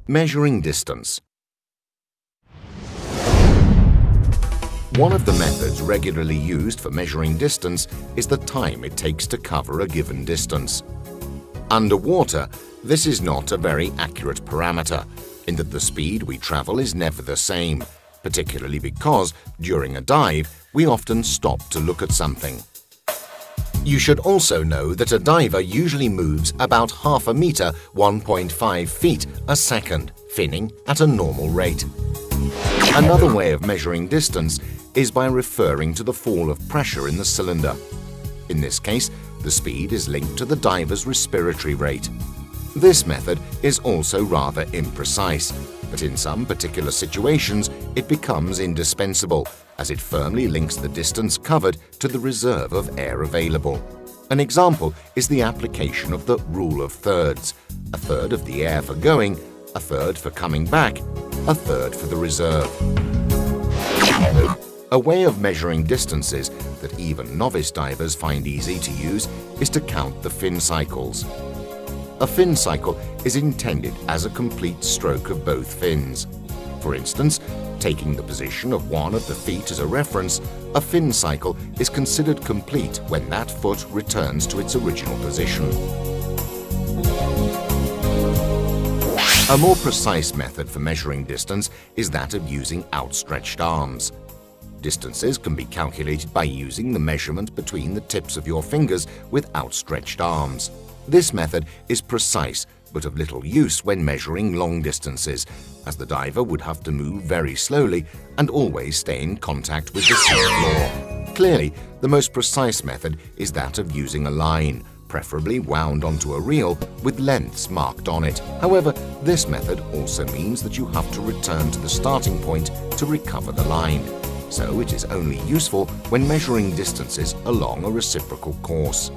Measuring distance. One of the methods regularly used for measuring distance is the time it takes to cover a given distance. Underwater, this is not a very accurate parameter, in that the speed we travel is never the same, particularly because, during a dive, we often stop to look at something. You should also know that a diver usually moves about half a meter, 1.5 feet, a second, finning at a normal rate. Another way of measuring distance is by referring to the fall of pressure in the cylinder. In this case, the speed is linked to the diver's respiratory rate. This method is also rather imprecise, but in some particular situations it becomes indispensable, as it firmly links the distance covered to the reserve of air available. An example is the application of the rule of thirds: a third of the air for going, a third for coming back, a third for the reserve. A way of measuring distances that even novice divers find easy to use is to count the fin cycles. A fin cycle is intended as a complete stroke of both fins. For instance, taking the position of one of the feet as a reference, a fin cycle is considered complete when that foot returns to its original position. A more precise method for measuring distance is that of using outstretched arms. Distances can be calculated by using the measurement between the tips of your fingers with outstretched arms. This method is precise but of little use when measuring long distances, as the diver would have to move very slowly and always stay in contact with the sea floor. Clearly, the most precise method is that of using a line, preferably wound onto a reel with lengths marked on it. However, this method also means that you have to return to the starting point to recover the line, so it is only useful when measuring distances along a reciprocal course.